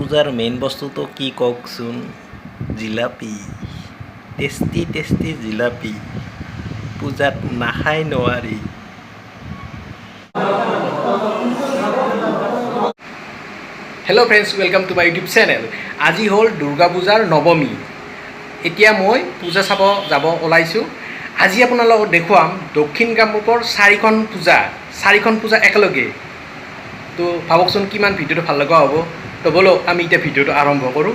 পূজাৰ মেইন বস্তুটো কি কওকচোন? জিলাপি, টেষ্টি টেষ্টি জিলাপি, পূজাত নাখাই নোৱাৰি। Hello' friends, welcome to my YouTube channel. আজি হ'ল দুৰ্গা পূজাৰ নৱমী। এতিয়া মই পূজা চাব যাব ওলাইছোঁ। আজি আপোনালোকক দেখুৱাম দক্ষিণ কামৰূপৰ চাৰিখন পূজা একেলগে। তো ভাবকচোন কিমান ভিডিঅ'টো ভাল লগা হ'ব। তো ব'লক আমি এতিয়া ভিডিঅ'টো আৰম্ভ কৰোঁ।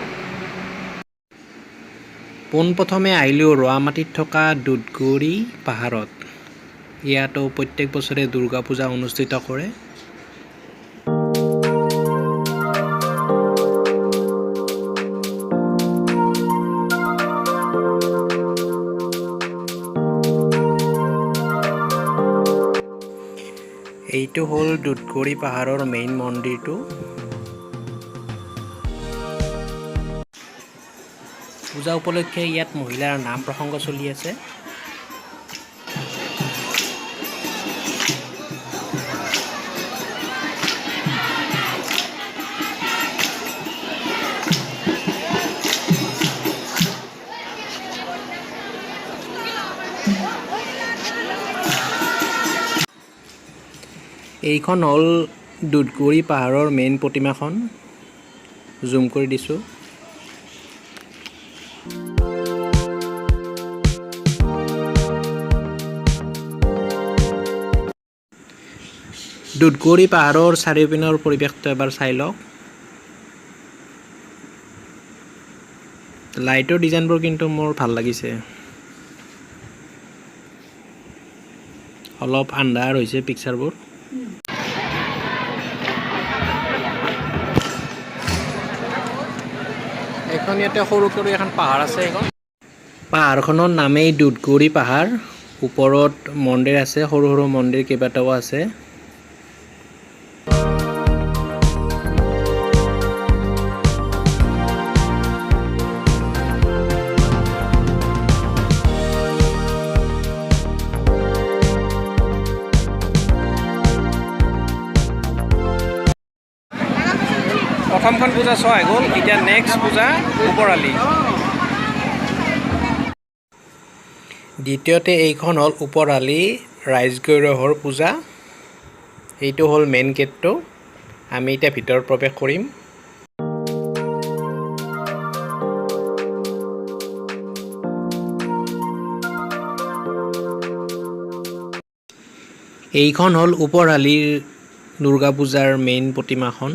পোনপ্ৰথমে আহিলোঁ ৰোৱামাটিত থকা দুধগৌৰী পাহাৰত। ইয়াতো প্ৰত্যেক বছৰে দুৰ্গা পূজা অনুষ্ঠিত কৰে। এইটো হ'ল দুধগৌৰী পাহাৰৰ মেইন মন্দিৰটো। পূজা উপলক্ষে ইয়াত মহিলাৰ নাম প্ৰসংগ চলি আছে। এইখন হ'ল দুধগৌৰী পাহাৰৰ মেইন প্ৰতিমাখন। জুম কৰি দিছোঁ। দুধগৌৰী পাহাৰৰ চাৰিওপিনৰ পৰিৱেশটো এবাৰ চাই লওক। লাইটৰ ডিজাইনবোৰ কিন্তু মোৰ ভাল লাগিছে। অলপ আন্ধাৰ হৈছে পিকচাৰবোৰ। এখন ইয়াতে সৰু সৰু এখন পাহাৰ আছে। এখন পাহাৰখনৰ নামেই দুধগৌৰী পাহাৰ। ওপৰত মন্দিৰ আছে, সৰু সৰু মন্দিৰ কেইবাটাও আছে। প্ৰথমখন পূজা চোৱা হৈ গ'ল। এতিয়া নেক্সট পূজা ওপৰালি। দ্বিতীয়তে এইখন হ'ল ওপৰালি ৰাইজগৈৰহৰ পূজা। এইটো হ'ল মেইন গেটটো। আমি এতিয়া ভিতৰত প্ৰৱেশ কৰিম। এইখন হ'ল ওপৰালিৰ দুৰ্গা পূজাৰ মেইন প্ৰতিমাখন।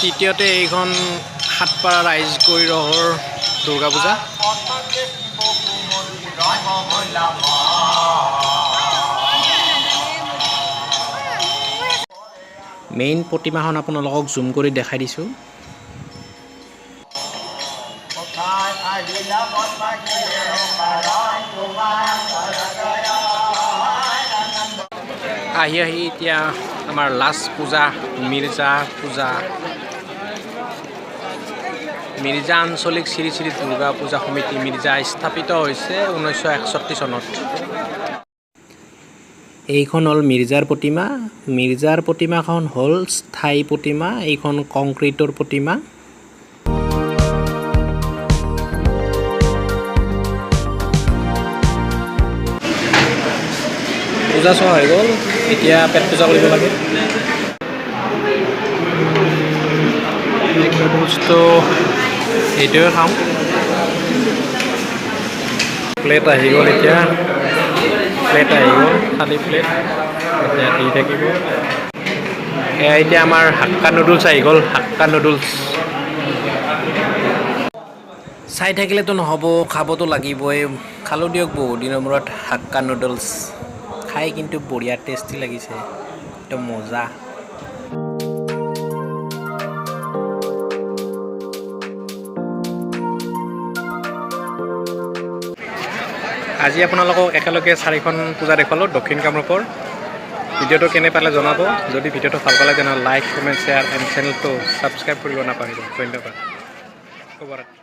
তৃতীয়তে এইখন সাতপাৰা ৰাইজগৈৰহৰ দুৰ্গা পূজা। মেইন প্ৰতিমাখন আপোনালোকক জুম কৰি দেখাই দিছোঁ। আহি এতিয়া আমাৰ লাষ্ট পূজা মিৰ্জা পূজা। মিৰ্জা আঞ্চলিক শ্ৰী শ্ৰী দুৰ্গা পূজা সমিতি মিৰ্জা স্থাপিত হৈছে 1961 চনত। এইখন হ'ল মিৰ্জাৰ প্ৰতিমা। মিৰ্জাৰ প্ৰতিমাখন হ'ল স্থায়ী প্ৰতিমা। এইখন কংক্ৰিটৰ প্ৰতিমা। পূজা চোৱা হৈ গ'ল। এতিয়া পেট পূজা কৰিব লাগে। বস্তু এইটোৱে খাম। প্লেট আহি গ'ল। এতিয়া প্লেট আহি গ'ল, খালী প্লেট এতিয়া দি থাকিব। এয়া এতিয়া আমাৰ হাক্কা নুডলছ আহি গ'ল। হাক্কা নুডলছ চাই থাকিলেতো নহ'ব, খাবতো লাগিবই। খালোঁ দিয়ক বহুত দিনৰ মূৰত হাক্কা নুডলছ। খাই কিন্তু বঢ়িয়া টেষ্টি লাগিছে, একদম মজা। আজি আপোনালোকক একেলগে 4খন পূজা দেখুৱালোঁ দক্ষিণ কামৰূপৰ। ভিডিঅ'টো কেনে পালে জনাব। যদি ভিডিঅ'টো ভাল পালে তেনেহ'লে লাইক, কমেণ্ট, শ্বেয়াৰ এণ্ড চেনেলটো ছাবস্ক্ৰাইব কৰিব নাপাহৰিব। ধন্যবাদ। শুভৰাত্ৰি।